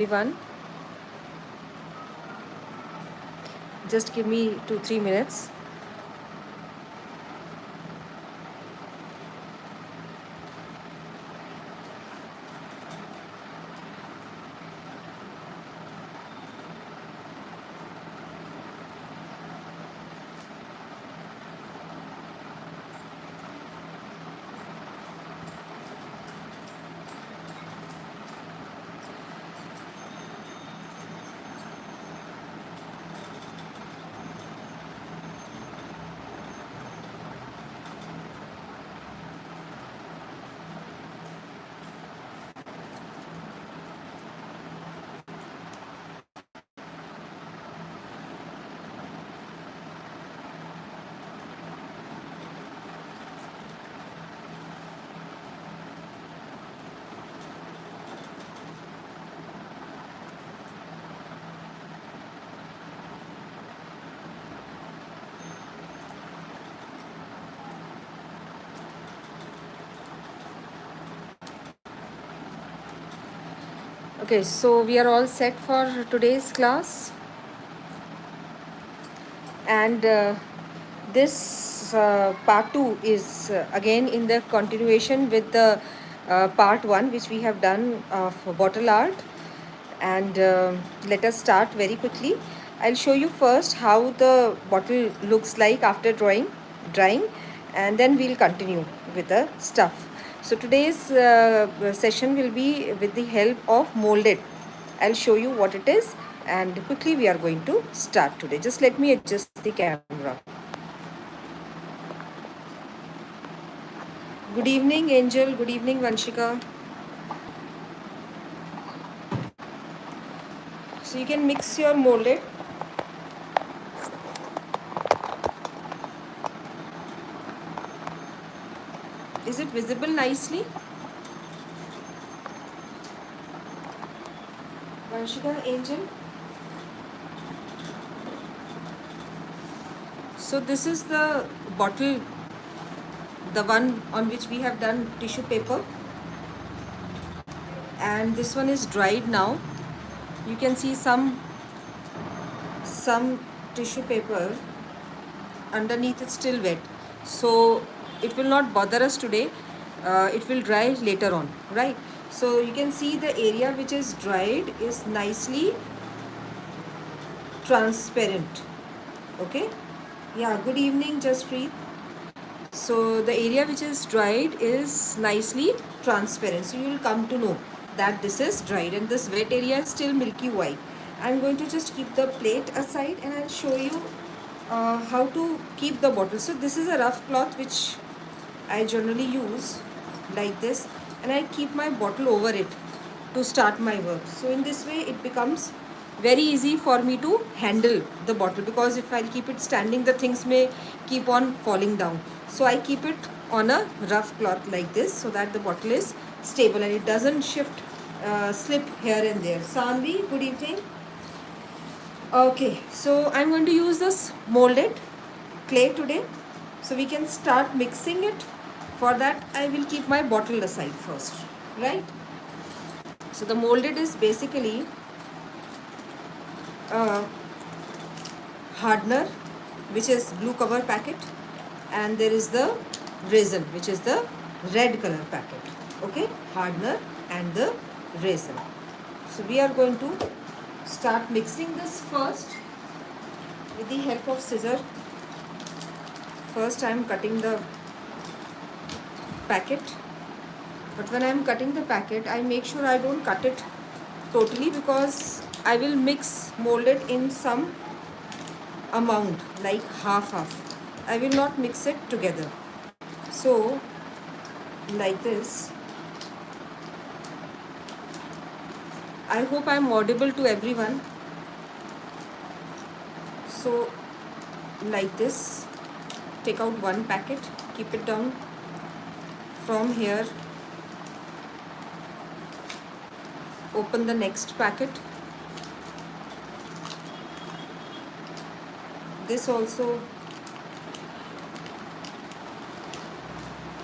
everyone. Just give me 2-3 minutes. Okay, so we are all set for today's class, and this part 2 is again in the continuation with the part 1 which we have done of bottle art. And let us start very quickly. I'll show you first how the bottle looks like after drying, and then we'll continue with the stuff. So today's session will be with the help of molded. I'll show you what it is, and quickly we are going to start today. Just let me adjust the camera. Good evening, Angel. Good evening, Vanshika. So you can mix your molded. Is it visible nicely? Vanshika, Angel. So this is the bottle, the one on which we have done tissue paper, and this one is dried now. You can see some tissue paper underneath, it's still wet, so it will not bother us today. It will dry later on, right? So you can see the area which is dried is nicely transparent. Okay, yeah, good evening, Jaspreet. So the area which is dried is nicely transparent, so you will come to know that this is dried, and this wet area is still milky white. I'm going to just keep the plate aside, and I'll show you how to keep the bottle. So this is a rough cloth which I generally use like this, and I keep my bottle over it to start my work. So in this way it becomes very easy for me to handle the bottle, because if I keep it standing, the things may keep on falling down. So I keep it on a rough cloth like this, so that the bottle is stable and it doesn't slip here and there. Sanvi, good evening. Okay, so I'm going to use this molded clay today, so we can start mixing it. For that I will keep my bottle aside first, right? So the molded is basically hardener, which is blue cover packet, and there is the resin, which is the red color packet. Okay, hardener and the resin. So we are going to start mixing this first with the help of scissor. First I am cutting the packet, but when I am cutting the packet, I make sure I don't cut it totally, because I will mix molded in some amount, like half. I will not mix it together. So like this. I hope I am audible to everyone. So like this, take out one packet, keep it down. From here, open the next packet. This also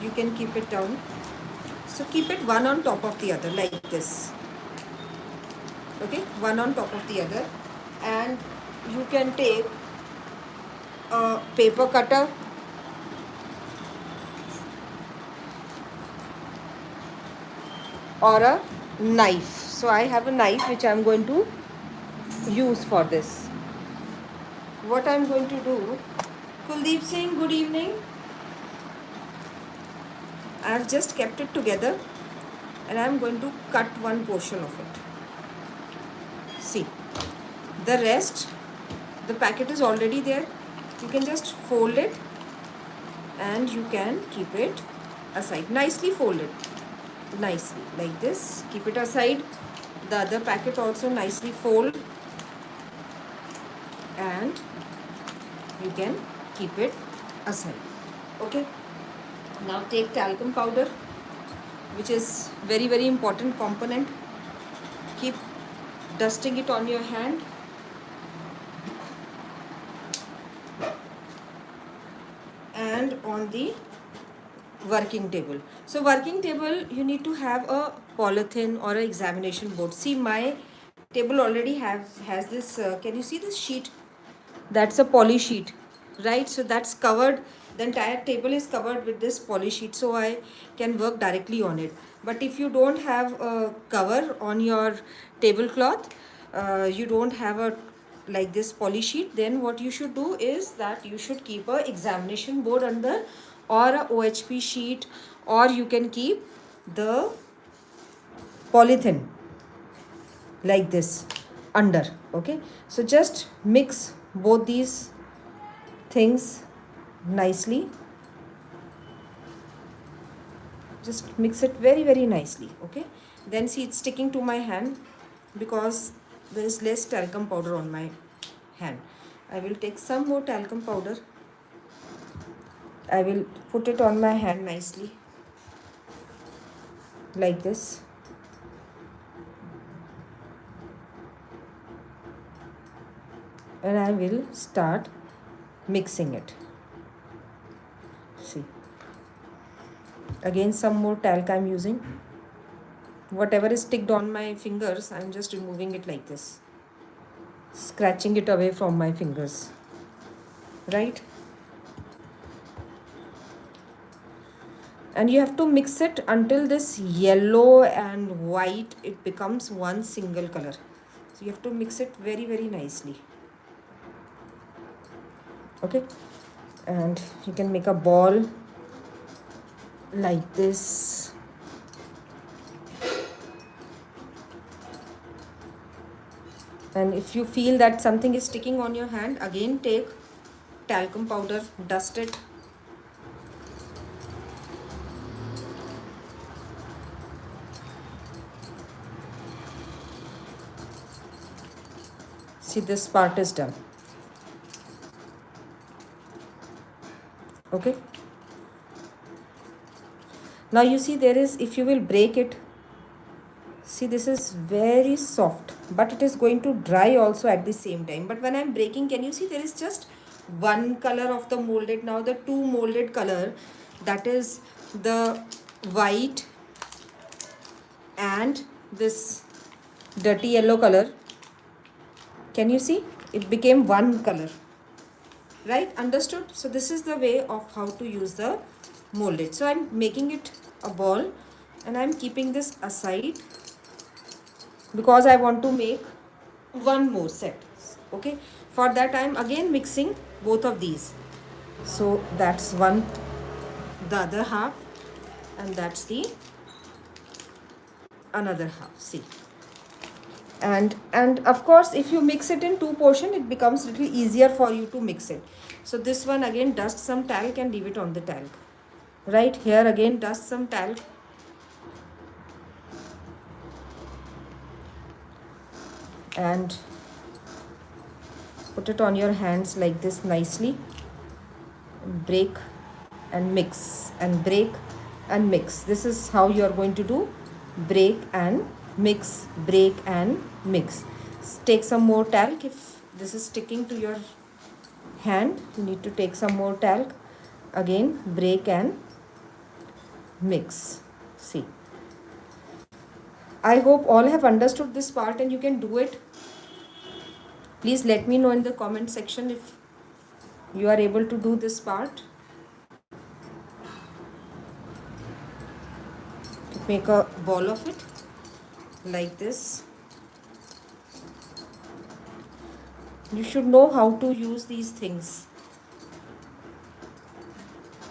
you can keep it down. So keep it one on top of the other like this. Okay, one on top of the other. And you can take a paper cutter or a knife. So I have a knife which I am going to use for this. What I am going to do, Kuldeep Singh, good evening. I have just kept it together and I am going to cut one portion of it. See, the rest, the packet is already there. You can just fold it and you can keep it aside. Nicely folded, nicely like this. Keep it aside. The other packet also nicely fold and you can keep it aside. Okay. Now take talcum powder, which is very important component. Keep dusting it on your hand. And on the working table. So working table, you need to have a polythene or an examination board. See, my table already has this, can you see this sheet? That's a poly sheet, right? So that's covered, the entire table is covered with this poly sheet, so I can work directly on it. But if you don't have a cover on your tablecloth, you don't have a like this poly sheet, then what you should do is that you should keep a examination board under, or a OHP sheet, or you can keep the polythene like this under. Okay, so just mix both these things nicely. Just mix it very nicely. Okay, then see, it's sticking to my hand because there is less talcum powder on my hand. I will take some more talcum powder. I will put it on my hand nicely like this. And I will start mixing it. See, again some more talc I'm using. Whatever is sticked on my fingers, I'm just removing it like this, scratching it away from my fingers, right? And you have to mix it until this yellow and white, it becomes one single color. So you have to mix it very nicely. Okay, and you can make a ball like this. And if you feel that something is sticking on your hand, again take talcum powder, dust it. See, this part is done. Okay, now you see there is, if you will break it, see, this is very soft, but it is going to dry also at the same time. But when I'm breaking, can you see there is just one color of the molded. Now the two molded color, that is the white and this dirty yellow color, can you see, it became one color, right? Understood? So this is the way of how to use the molded. So I'm making it a ball and I'm keeping this aside because I want to make one more set. Okay, for that I'm again mixing both of these. So that's one, the other half, and that's the another half. See, and of course if you mix it in two portion, it becomes little easier for you to mix it. So this one again dust some talc and leave it on the talc. Right here again dust some talc. And put it on your hands like this nicely. Break and mix and break and mix. This is how you are going to do. Break and mix, break and mix. Take some more talc. If this is sticking to your hand, you need to take some more talc. Again break and mix. See, I hope all have understood this part and you can do it. Please let me know in the comment section if you are able to do this part. Make a ball of it like this. You should know how to use these things,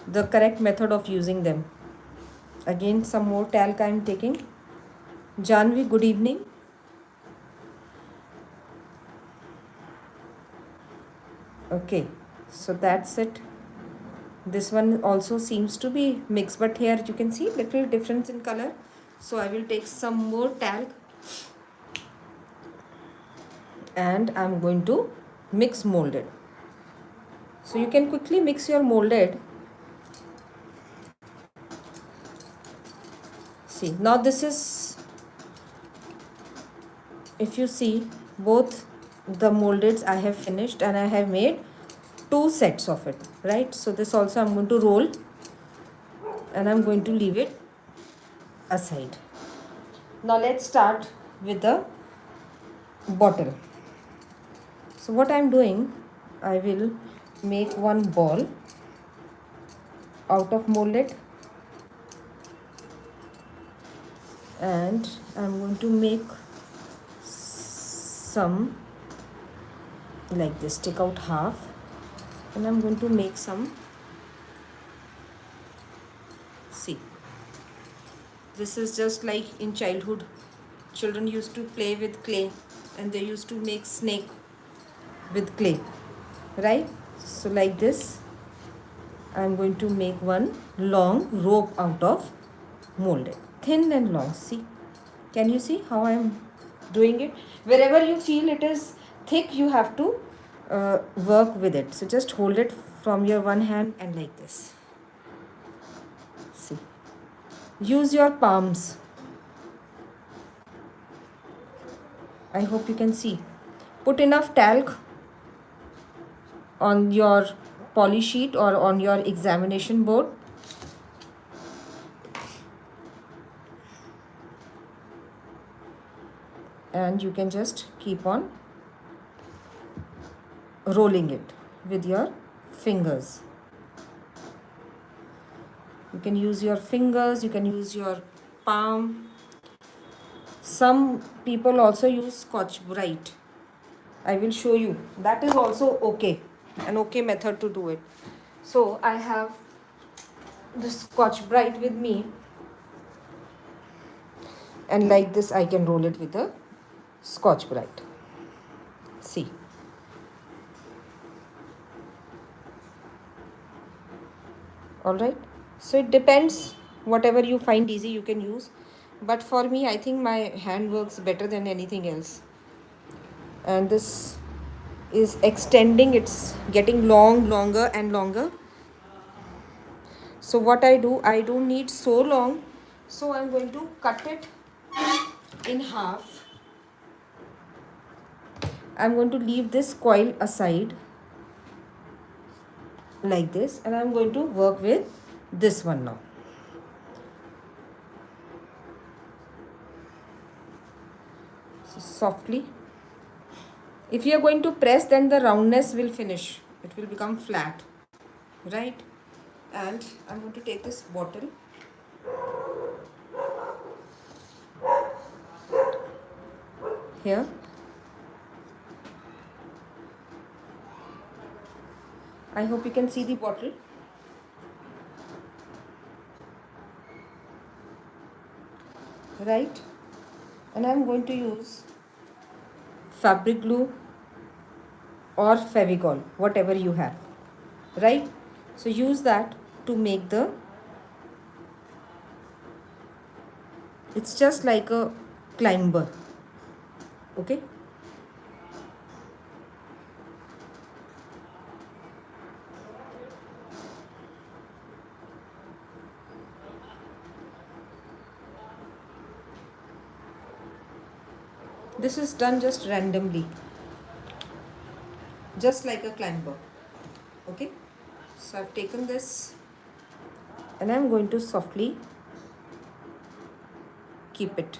the correct method of using them. Again, some more talc I am taking. Janvi, good evening. Okay, so that's it. This one also seems to be mixed, but here you can see little difference in color. So I will take some more talc and I'm going to mix molded. So you can quickly mix your molded. See, now this is, if you see, both the moldeds I have finished and I have made 2 sets of it, right? So this also I'm going to roll and I'm going to leave it aside. Now let's start with the bottle. So what I'm doing, I will make one ball out of molded and I'm going to make some like this. Take out half and I'm going to make some. See, this is just like in childhood, children used to play with clay and they used to make snake with clay, right? So like this I'm going to make one long rope out of molded, thin and long. See, can you see how I am doing it? Wherever you feel it is thick, you have to work with it. So just hold it from your one hand and like this. See, use your palms. I hope you can see. Put enough talc on your poly sheet or on your examination board. And you can just keep on rolling it with your fingers. You can use your fingers, you can use your palm. Some people also use Scotch-Brite. I will show you. That is also okay. An okay method to do it. So I have the Scotch-Brite with me. And like this I can roll it with a Scotch-Brite. See. Alright. So it depends. Whatever you find easy you can use. But for me, I think my hand works better than anything else. And this is extending. It's getting longer and longer. So what I do, I don't need so long. So I'm going to cut it in half. I'm going to leave this coil aside like this. And I'm going to work with this one now. So softly. If you are going to press, then the roundness will finish. It will become flat, right? And I'm going to take this bottle. Here. I hope you can see the bottle. Right? And I'm going to use fabric glue or Fevicol, whatever you have, right? So use that to make the, it's just like a climber, okay? This is done just randomly, just like a climber, okay? So I've taken this and I'm going to softly keep it.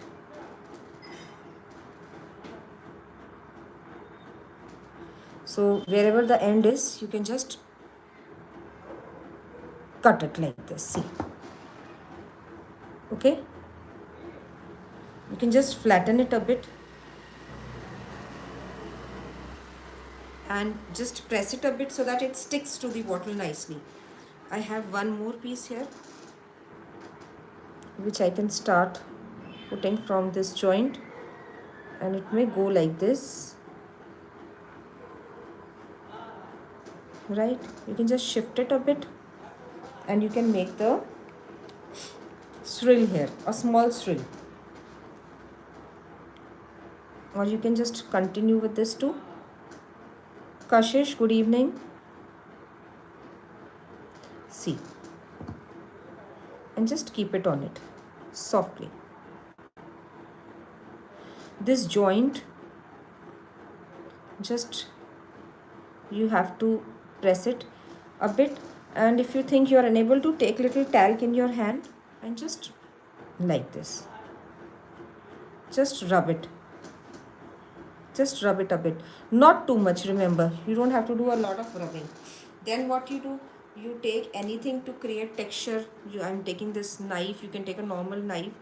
So wherever the end is, you can just cut it like this. See, okay, you can just flatten it a bit and just press it a bit so that it sticks to the bottle nicely. I have one more piece here which I can start putting from this joint, and it may go like this, right? You can just shift it a bit and you can make the shrill here, a small shrill, or you can just continue with this too. Kashish, good evening. See, and just keep it on it softly. This joint, just you have to press it a bit, and if you think you are unable to, take little talc in your hand and just like this, just rub it, just rub it a bit, not too much. Remember, you don't have to do a lot of rubbing. Then what you do, you take anything to create texture. I'm taking this knife, you can take a normal knife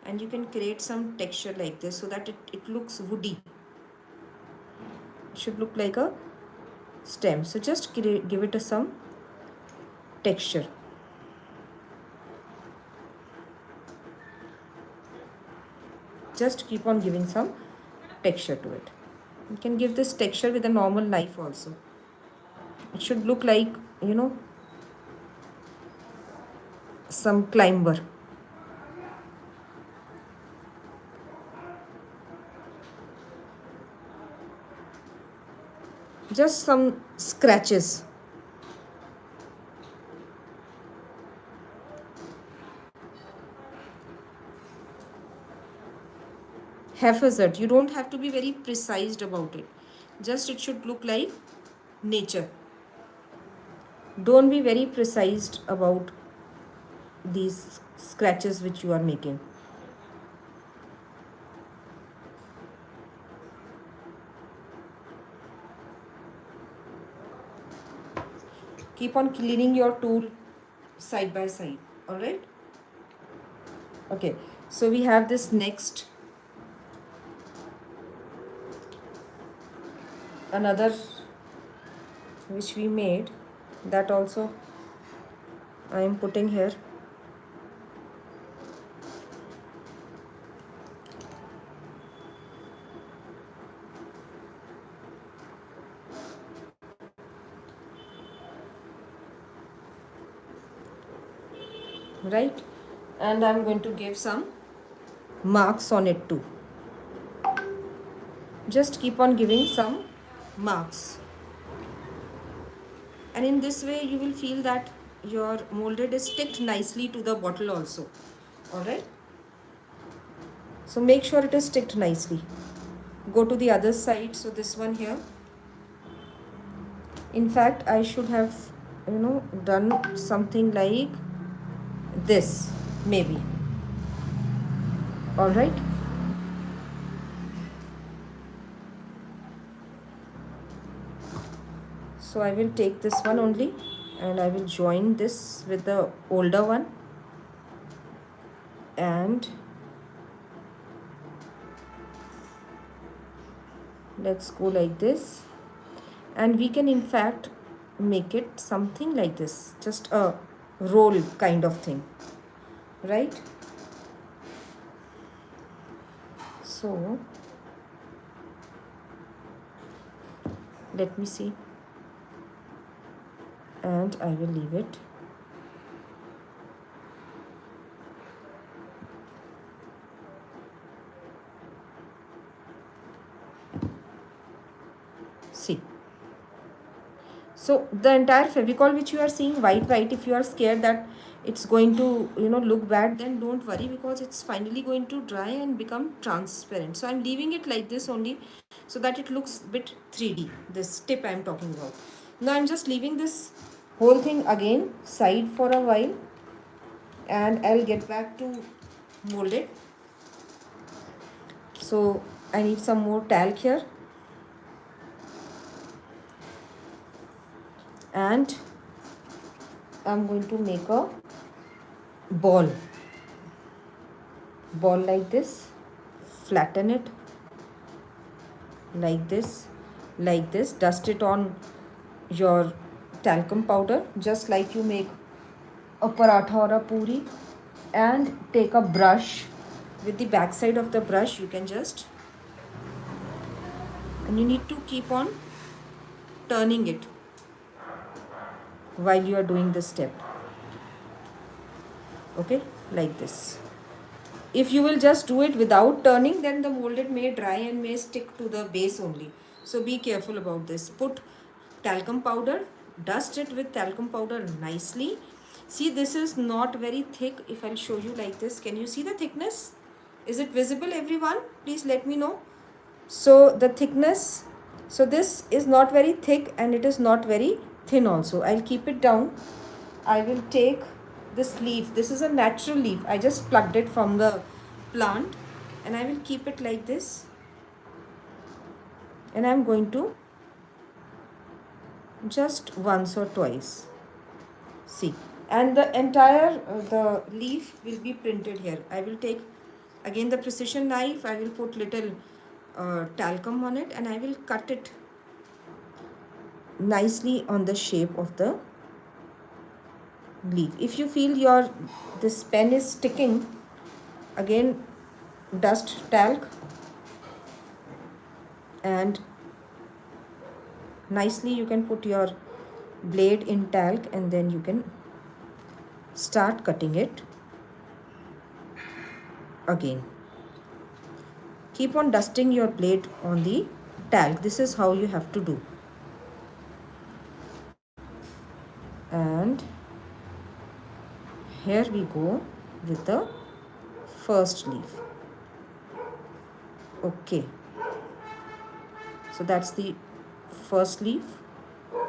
and you can create some texture like this so that it looks woody. It should look like a stem. So just give it some texture. Just keep on giving some texture to it. You can give this texture with a normal knife also. It should look like, you know, some climber. Just some scratches. Haphazard. You don't have to be very precise about it. Just it should look like nature. Don't be very precise about these scratches which you are making. Keep on cleaning your tool side by side. All right. Okay. So we have this next, another which we made, that also I am putting here. Right, and I'm going to give some marks on it too. Just keep on giving some marks, and in this way you will feel that your molded is sticked nicely to the bottle also. All right, so make sure it is sticked nicely. Go to the other side. So this one here, in fact I should have, you know, done something like this maybe. All right, so I will take this one only and I will join this with the older one, and let's go like this, and we can in fact make it something like this, just a roll kind of thing, right? So let me see, and I will leave it. See, so the entire Fevicol which you are seeing white, if you are scared that it's going to, you know, look bad, then don't worry, because it's finally going to dry and become transparent. So I'm leaving it like this only so that it looks a bit 3D, this tip I'm talking about. Now I'm just leaving this whole thing again side for a while, and I'll get back to mold it. So I need some more talc here. and I'm going to make a ball like this, flatten it like this, dust it on your talcum powder just like you make a paratha or a puri, and take a brush. With the back side of the brush you can just, and you need to keep on turning it while you are doing this step, okay, like this. If you will just do it without turning, then the molded may dry and may stick to the base only. So be careful about this. Put talcum powder, dust it with talcum powder nicely. See, this is not very thick. If I'll show you like this, can you see the thickness? Is it visible, everyone? Please let me know. So the thickness, so this is not very thick and it is not very thin also. I'll keep it down. I will take this leaf. This is a natural leaf. I just plucked it from the plant, and I will keep it like this, and I'm going to just once or twice, see, and the entire the leaf will be printed here. I will take again the precision knife. I will put little talcum on it, and I will cut it nicely on the shape of the leaf. If you feel your this pen is sticking, again dust talc and nicely you can put your blade in talc, and then you can start cutting it again. Keep on dusting your blade on the talc. This is how you have to do. And here we go with the first leaf. Okay, so that's the first leaf.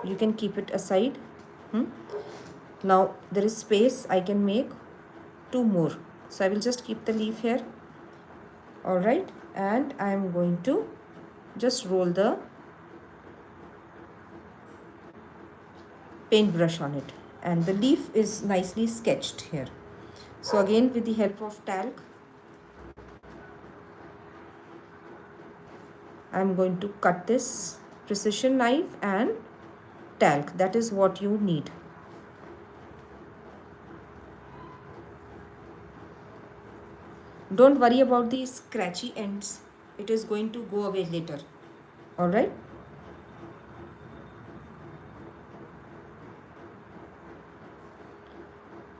You can keep it aside. Now there is space. I can make two more, so I will just keep the leaf here. All right, and I am going to just roll the paintbrush on it, and the leaf is nicely sketched here. So again, with the help of talc, I am going to cut this, precision knife and talc. That is what you need. Don't worry about the scratchy ends. It is going to go away later. All right.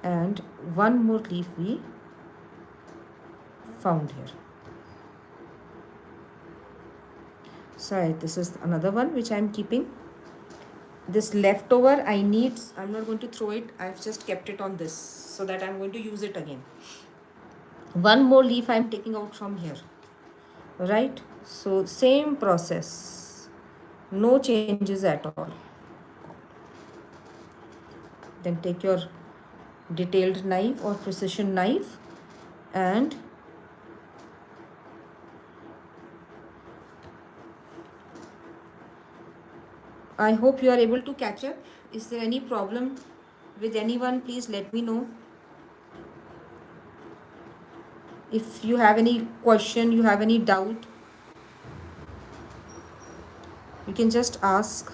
And one more leaf we found here. So this is another one which I am keeping. This leftover I need, I'm not going to throw it. I've just kept it on this so that I'm going to use it again. One more leaf I'm taking out from here. Right? So same process. No changes at all. Then take your detailed knife or precision knife and I hope you are able to catch up. Is there any problem with anyone? Please let me know. If you have any question, you have any doubt, you can just ask.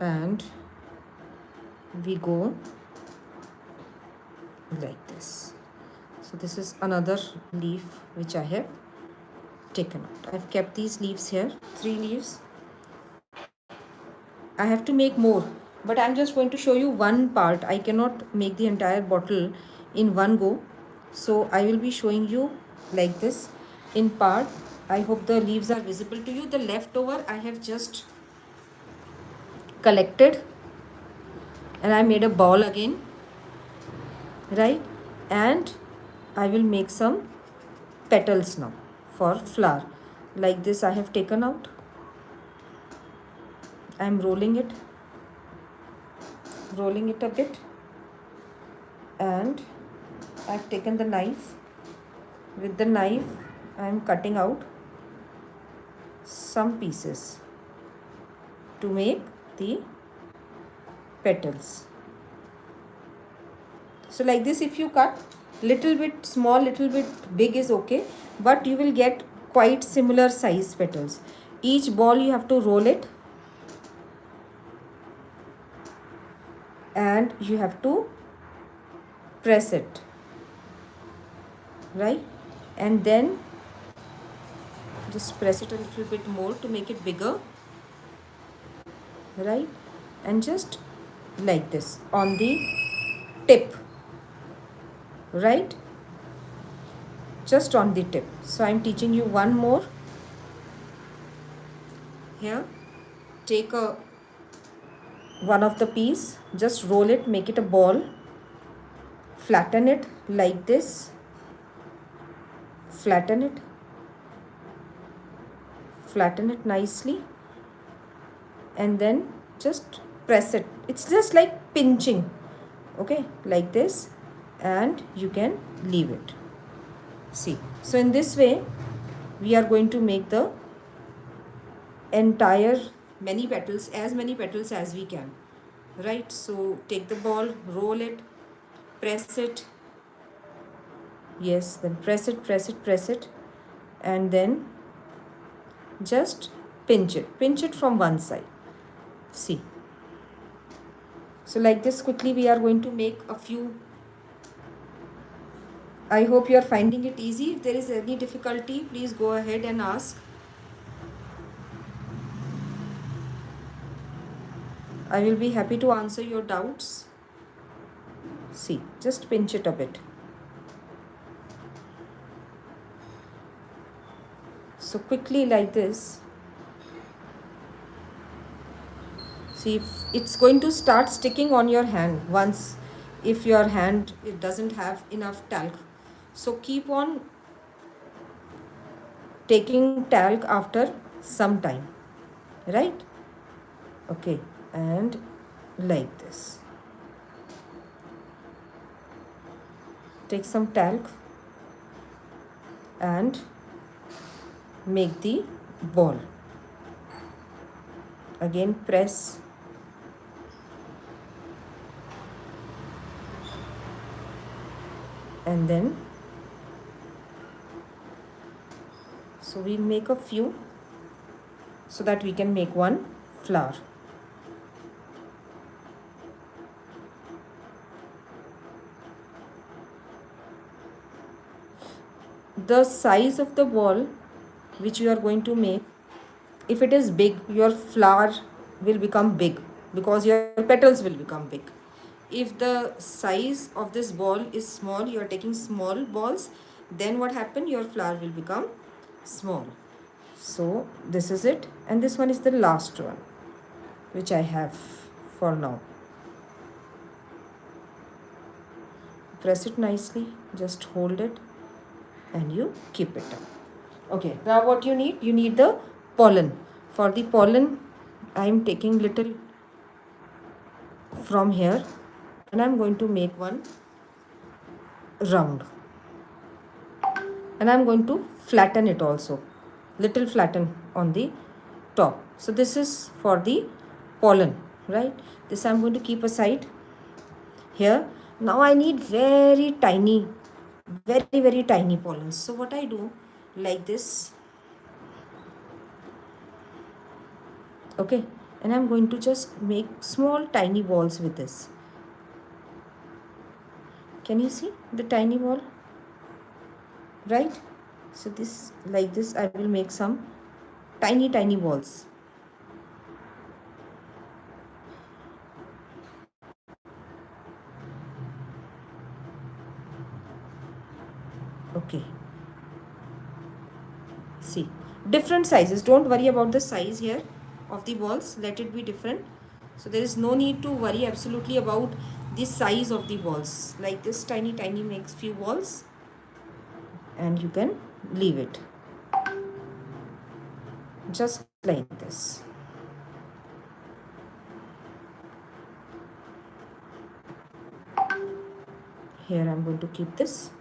And we go like this. So this is another leaf which I have taken out. I've kept these leaves here, 3 leaves. I have to make more, but I'm just going to show you one part. I cannot make the entire bottle in one go, so I will be showing you like this in part. I hope the leaves are visible to you. The leftover I have just collected and I made a ball again, right? And I will make some petals now for flower. Like this I have taken out. I am rolling it a bit, and I've taken the knife. With the knife I am cutting out some pieces to make the petals. So like this, if you cut little bit small, little bit big is okay, but you will get quite similar size petals. Each ball you have to roll it and you have to press it, right? And then just press it a little bit more to make it bigger, right? And just like this on the tip, right? Just on the tip. So I'm teaching you one more. Here, take a one of the piece, just roll it, make it a ball, flatten it like this, flatten it, flatten it nicely, and then just press it. It's just like pinching, okay, like this, and you can leave it. See, so in this way we are going to make the entire many petals, as many petals as we can, right? So take the ball, roll it, press it, yes, then press it, press it, press it, and then just pinch it from one side. See, so like this, quickly we are going to make a few. I hope you are finding it easy. If there is any difficulty, please go ahead and ask. I will be happy to answer your doubts. See, just pinch it a bit. So quickly like this. See, if it's going to start sticking on your hand once, if your hand it doesn't have enough talc. So keep on taking talc after some time, right? Okay, and like this. Take some talc and make the ball. Again press, and then so we'll make a few so that we can make one flower. The size of the ball which you are going to make, if it is big, your flower will become big because your petals will become big. If the size of this ball is small, you are taking small balls, then what happen, your flower will become small. So this is it, and this one is the last one which I have for now. Press it nicely, just hold it and you keep it up. Okay, now what you need the pollen. For the pollen, I am taking little from here and I am going to make one round, and I am going to flatten it also, little flatten on the top. So this is for the pollen, right? This I am going to keep aside here. Now I need very tiny, very tiny pollens. So what I do, like this, okay, and I'm going to just make small tiny balls with this. Can you see the tiny ball, right? So this, like this, I will make some tiny balls. Okay, see, different sizes. Don't worry about the size here of the balls, let it be different. So there is no need to worry absolutely about the size of the balls. Like this, tiny makes few balls and you can leave it just like this. Here I'm going to keep this.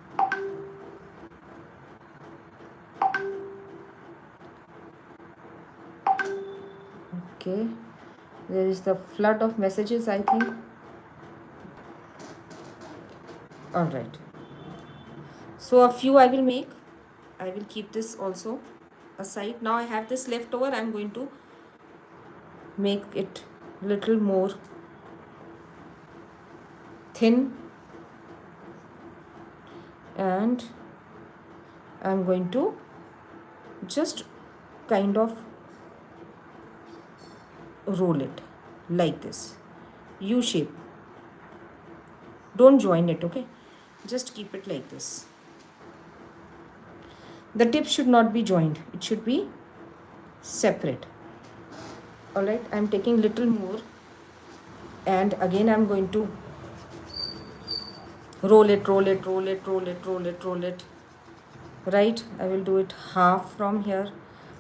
Okay, there is the flood of messages, I think. All right, so a few I will make. I will keep this also aside. Now I have this left over. I'm going to make it little more thin, and I'm going to just kind of roll it like this, U shape. Don't join it, okay? Just keep it like this. The tip should not be joined, it should be separate. All right, I'm taking little more, and again I'm going to roll it, roll it, roll it, roll it, roll it, roll it. Right, I will do it half from here.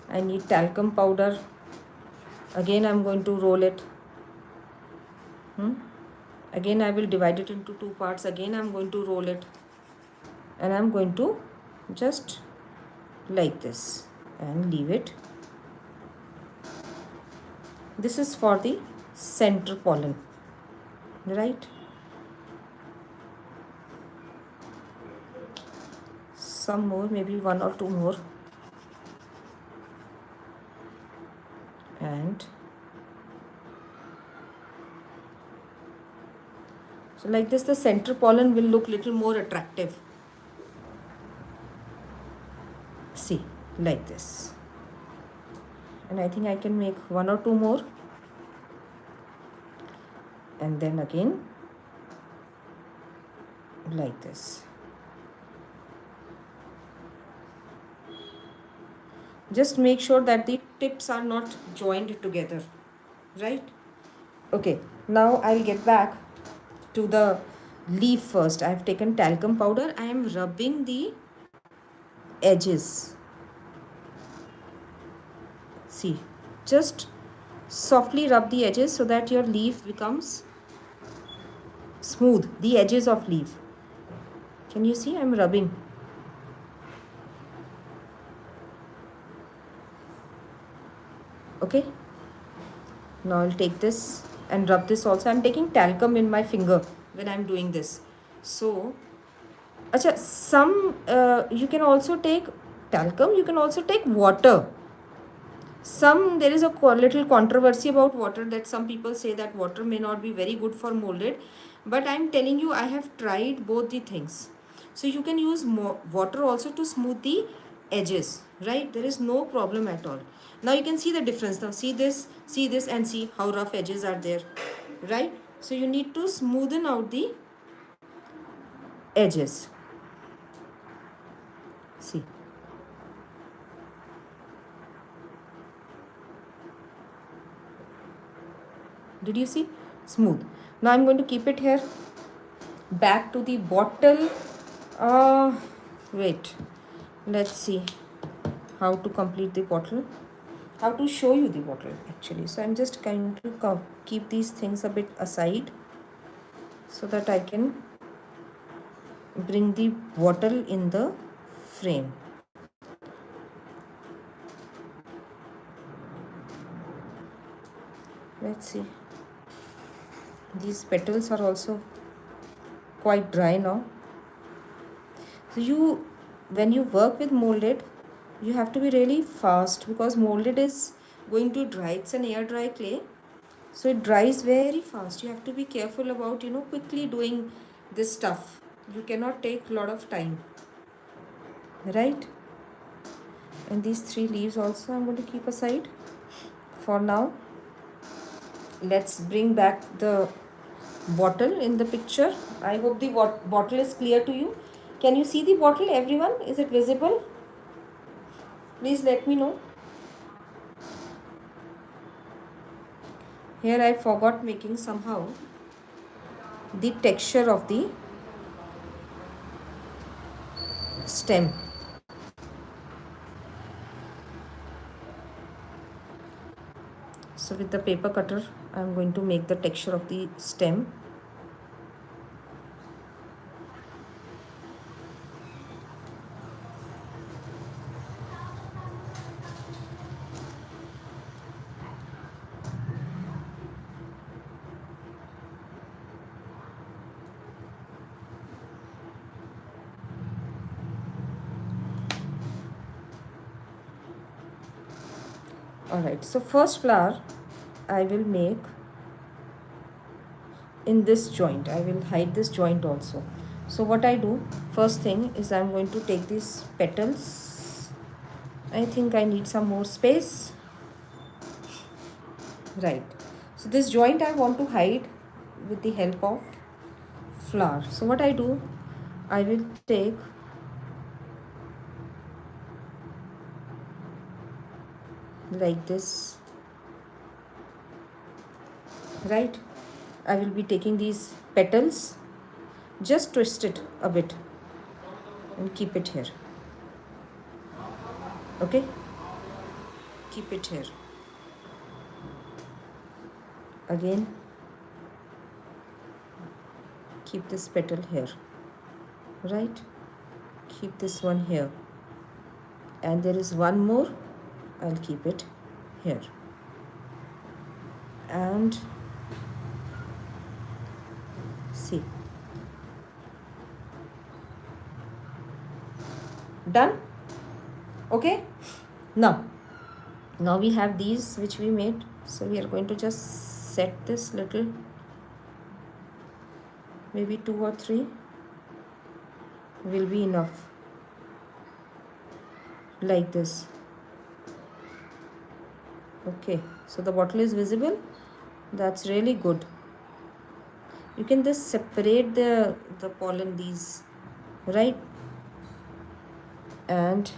I need talcum powder. Again I'm going to roll it. Again I will divide it into two parts. Again I'm going to roll it, and I'm going to just like this and leave it. This is for the center pollen, right? Some more, maybe one or two more, and so like this the center pollen will look little more attractive. See, like this. And I think I can make one or two more, and then again like this. Just make sure that the tips are not joined together, right? Okay, now I'll get back to the leaf first. I've taken talcum powder. I am rubbing the edges. See, just softly rub the edges so that your leaf becomes smooth, the edges of leaf. Can you see? I'm rubbing. Okay, now I'll take this and rub this also. I'm taking talcum in my finger when I'm doing this. So acha, some you can also take talcum, you can also take water. There is a little controversy about water, that some people say that water may not be very good for molded, but I'm telling you, I have tried both the things. So you can use water also to smooth the edges, right? There is no problem at all. Now you can see the difference. Now see this, and see how rough edges are there, right? So you need to smoothen out the edges. See, did you see? Smooth. Now I'm going to keep it here. Back to the bottle. Wait, let's see how to complete the bottle, how to show you the bottle actually. So I'm just going to keep these things a bit aside so that I can bring the bottle in the frame. Let's see, these petals are also quite dry now. So when you work with molded, you have to be really fast, because molded is going to dry. It's an air dry clay, so it dries very fast. You have to be careful about quickly doing this stuff. You cannot take a lot of time, right? And these three leaves also I'm going to keep aside for now. Let's bring back the bottle in the picture. I hope the bottle is clear to you. Can you see the bottle, everyone? Is it visible? Please let me know. Here I forgot making somehow the texture of the stem. So with the paper cutter, I am going to make the texture of the stem. Alright, so first flower I will make in this joint. I will hide this joint also. So what I do, first thing is I'm going to take these petals. I think I need some more space. Right. So this joint I want to hide with the help of flower. So what I do, I will take like this, right? I will be taking these petals, just twist it a bit and keep it here. Okay? Keep it here. Again, keep this petal here, right? Keep this one here. And there is one more, I'll keep it here. And see. Done? Okay? Now we have these which we made. So we are going to just set this little, maybe 2 or 3 will be enough. Like this. Okay, so the bottle is visible. That's really good. You can just separate the pollen, these, right? And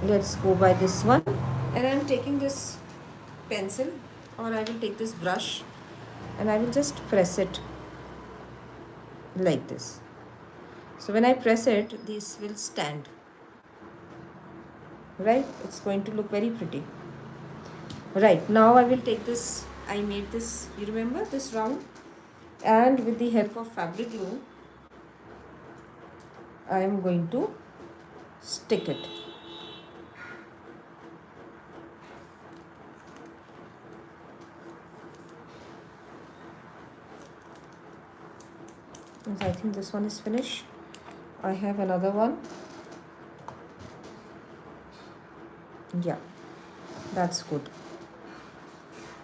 let's go by this one. And I'm taking this pencil, or I will take this brush and I will just press it like this. So when I press it, this will stand, right? It's going to look very pretty. Right, now I will take this, I made this, you remember this round, and with the help of fabric glue I am going to stick it. Yes, I think this one is finished. I have another one. Yeah, that's good.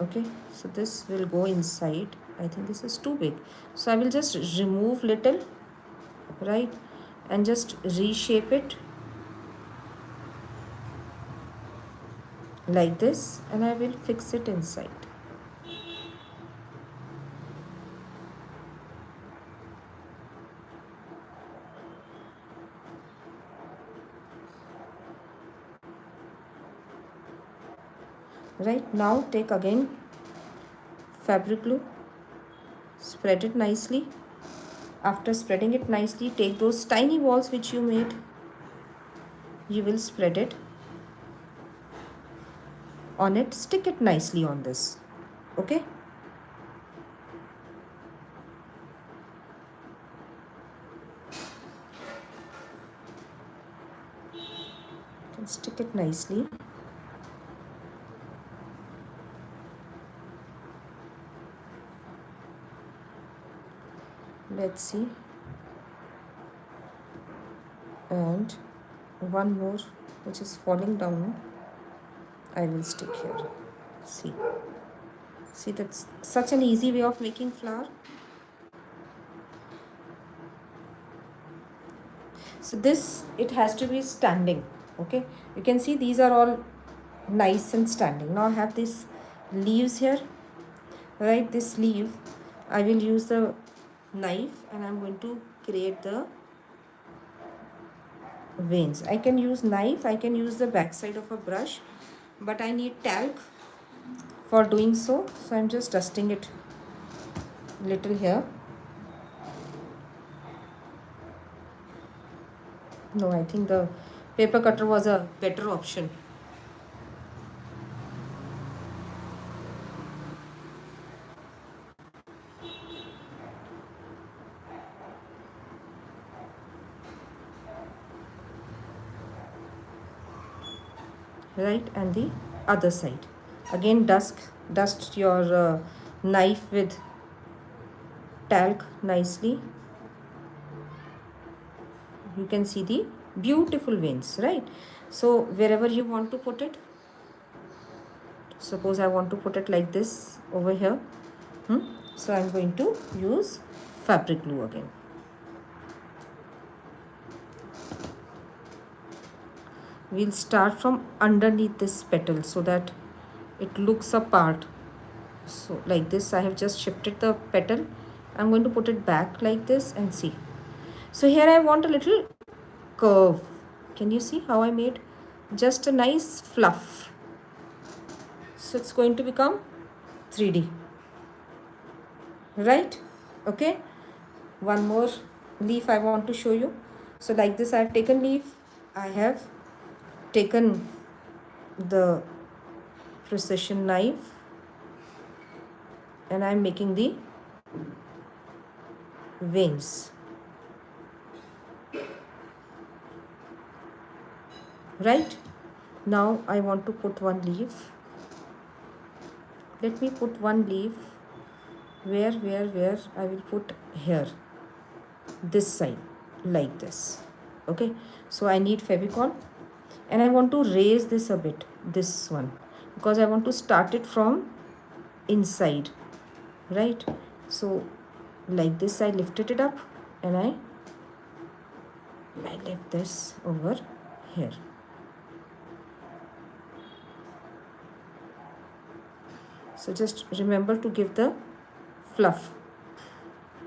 Okay, so this will go inside. I think this is too big, so I will just remove little, right, and just reshape it like this, and I will fix it inside. Right, now take again fabric glue, spread it nicely. After spreading it nicely, take those tiny balls which you made, you will spread it on it, stick it nicely on this. Okay, you can stick it nicely. Let's see. And one more which is falling down, I will stick here. See, that's such an easy way of making flower. So this, it has to be standing. Okay, you can see these are all nice and standing. Now I have these leaves here, right? This leaf, I will use the knife and I'm going to create the veins. I can use knife, I can use the back side of a brush, but I need talc for doing so. So I'm just dusting it little here. No, I think the paper cutter was a better option. Right, and the other side. Again, dust your knife with talc nicely. You can see the Beautiful veins, right? So wherever you want to put it, suppose I want to put it like this over here. So I'm going to use fabric glue again. We'll start from underneath this petal so that it looks apart. So like this, I have just shifted the petal. I'm going to put it back like this and see. So here I want a little curve. Can you see how I made just a nice fluff? So it's going to become 3D, right? Okay, one more leaf I want to show you. So like this, I have taken leaf, I have taken the precision knife, and I'm making the veins, right? Now I want to put one leaf. Let me put one leaf where I will put here, this side, like this. Okay, so I need Fevicol, and I want to raise this a bit, this one, because I want to start it from inside, right? So like this, I lifted it up, and I lift this over here. So just remember to give the fluff.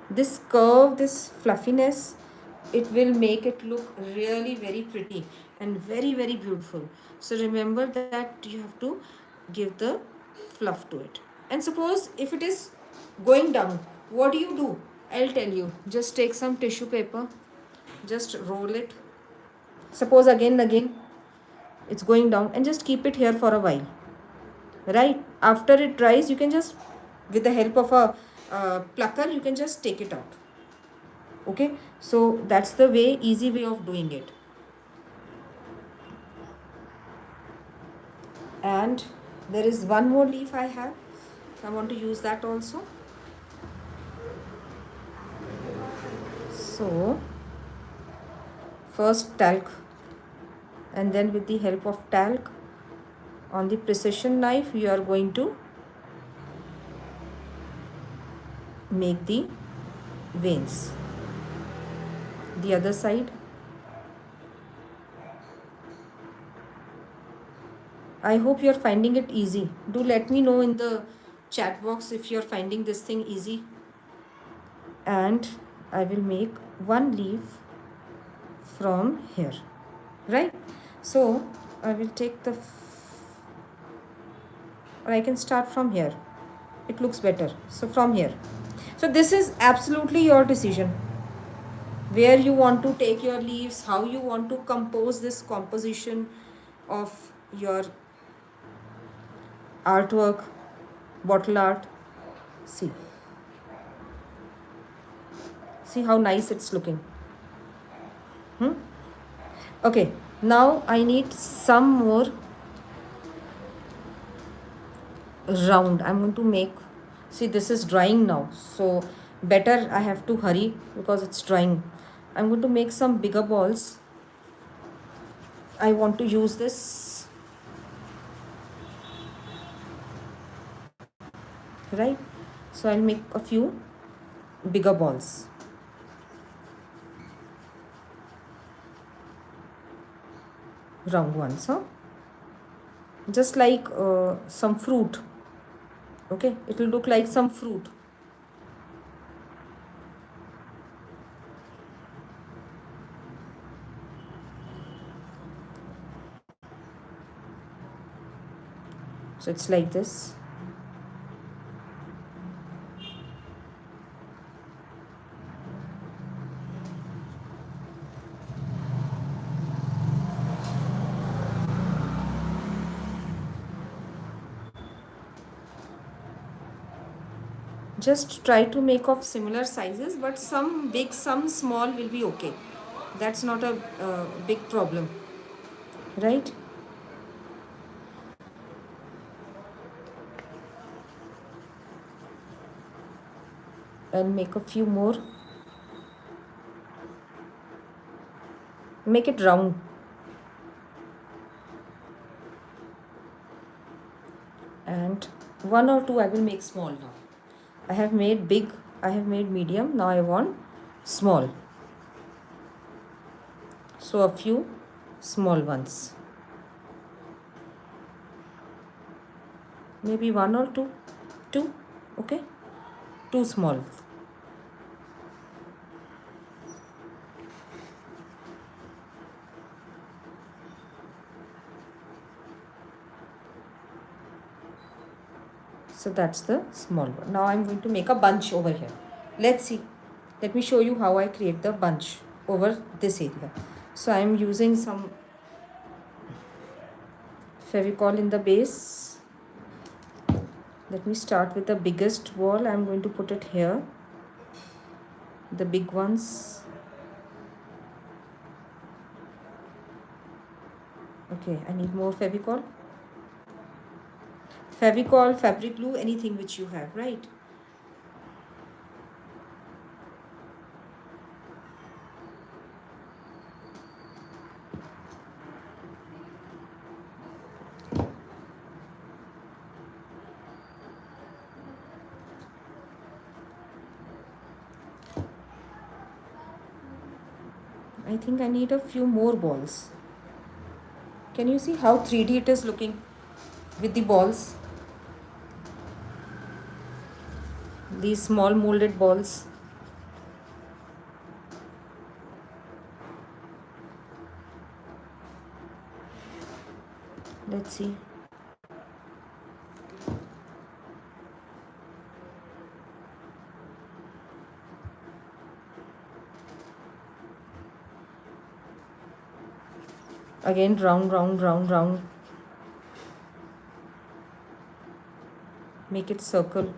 This curve, this fluffiness, it will make it look really very pretty and very beautiful. So remember that you have to give the fluff to it. And suppose if it is going down, what do? I'll tell you. Just take some tissue paper, just roll it. Suppose again it's going down, and just keep it here for a while, right? After it dries, you can just, with the help of a plucker, you can just take it out. Okay, so that's the easy way of doing it. And there is one more leaf I have. I want to use that also. So first talc, and then with the help of talc on the precision knife, you are going to make the veins. The other side. I hope you're finding it easy. Do let me know in the chat box if you're finding this thing easy. And I will make one leaf from here, right? So I will take the, or I can start from here. It looks better. So from here. So this is absolutely your decision. Where you want to take your leaves, how you want to compose this composition of your artwork, bottle art. See how nice it's looking. Okay, now I need some more round. I'm going to make, see, this is drying now, so better I have to hurry because it's drying. I'm going to make some bigger balls. I want to use this, right? So I'll make a few bigger balls. Round ones, huh? Just like some fruit. Okay, it will look like some fruit. So it's like this. Just try to make of similar sizes, but some big, some small will be okay. That's not a big problem, right? I'll make a few more. Make it round. And one or two I will make small now. I have made big, I have made medium, now I want small. So a few small ones. Maybe one or two. Two, okay? Two small. So that's the small one. Now I'm going to make a bunch over here. Let's see. Let me show you how I create the bunch over this area. So I'm using some Fevicol in the base. Let me start with the biggest ball. I'm going to put it here. The big ones. Okay, I need more Fevicol. Fevicol, fabric glue, anything which you have, right? I think I need a few more balls. Can you see how 3D it is looking with the balls? These small molded balls. Let's see. Again, round, round, round, round. Make it circle.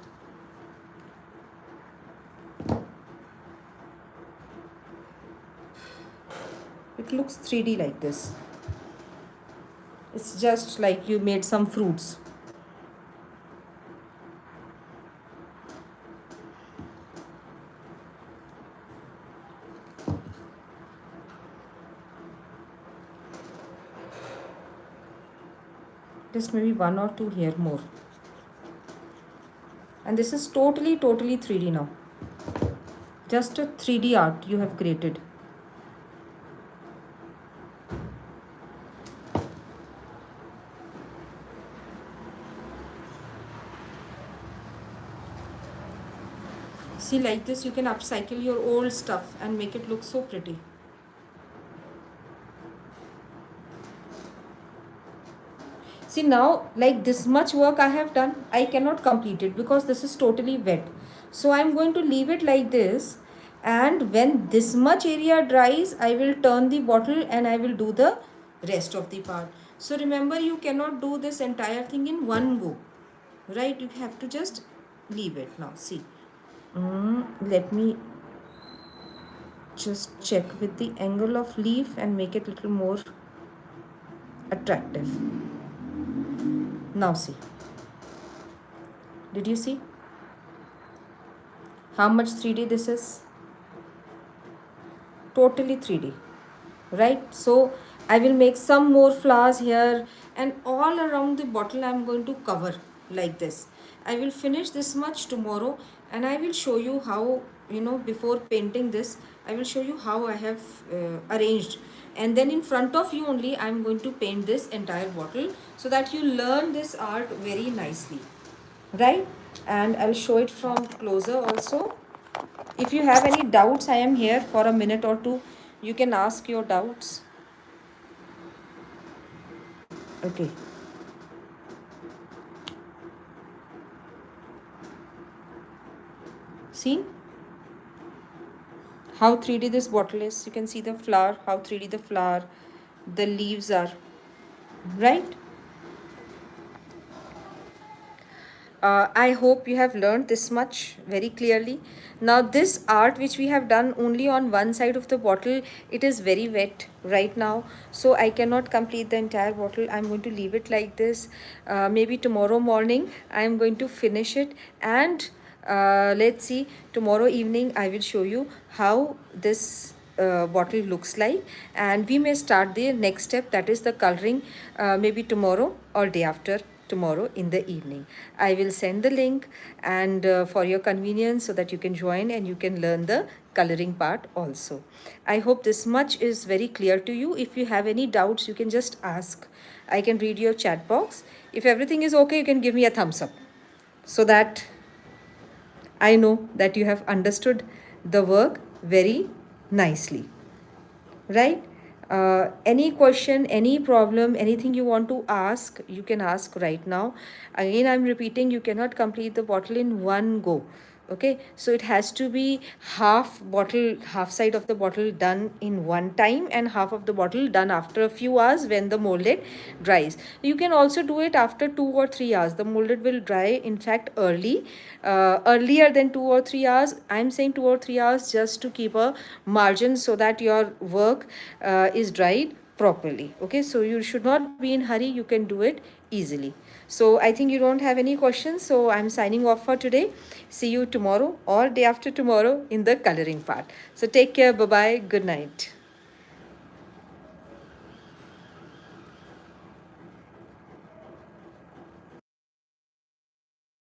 It looks 3D like this. It's just like you made some fruits. Just maybe one or two here more. And this is totally 3D now. Just a 3D art you have created. See, like this you can upcycle your old stuff and make it look so pretty. See, now like this much work I have done, I cannot complete it because this is totally wet. So I am going to leave it like this, and when this much area dries, I will turn the bottle and I will do the rest of the part. So remember, you cannot do this entire thing in one go, right? You have to just leave it. Now see, let me just check with the angle of leaf and make it a little more attractive. Now see, did you see how much 3D this is? Totally 3D, right? So I will make some more flowers here, and all around the bottle I'm going to cover like this. I will finish this much tomorrow, and I will show you how, before painting this, I will show you how I have arranged, and then in front of you only I'm going to paint this entire bottle so that you learn this art very nicely, right? And I'll show it from closer also. If you have any doubts, I am here for a minute or two. You can ask your doubts. Okay. See how 3D this bottle is. You can see the flower, how 3D the flower, the leaves are, right? I hope you have learned this much very clearly. Now this art which we have done only on one side of the bottle, it is very wet right now, so I cannot complete the entire bottle. I'm going to leave it like this. Maybe tomorrow morning I'm going to finish it, and let's see, tomorrow evening I will show you how this bottle looks like, and we may start the next step, that is the coloring, maybe tomorrow or day after tomorrow in the evening. I will send the link and for your convenience, so that you can join and you can learn the coloring part also. I hope this much is very clear to you. If you have any doubts, you can just ask. I can read your chat box. If everything is okay, you can give me a thumbs up, so that I know that you have understood the work very nicely, right? Any question, any problem, anything you want to ask, you can ask right now. Again, I'm repeating, you cannot complete the bottle in one go. Okay, so it has to be half bottle, half side of the bottle done in one time, and half of the bottle done after a few hours when the molded dries. You can also do it after 2 or 3 hours. The molded will dry, in fact, earlier than 2 or 3 hours. I'm saying 2 or 3 hours just to keep a margin, so that your work is dried properly. Okay, so you should not be in hurry, you can do it easily. So I think you don't have any questions, so I'm signing off for today. See you tomorrow or day after tomorrow in the coloring part. So take care, bye bye, good night.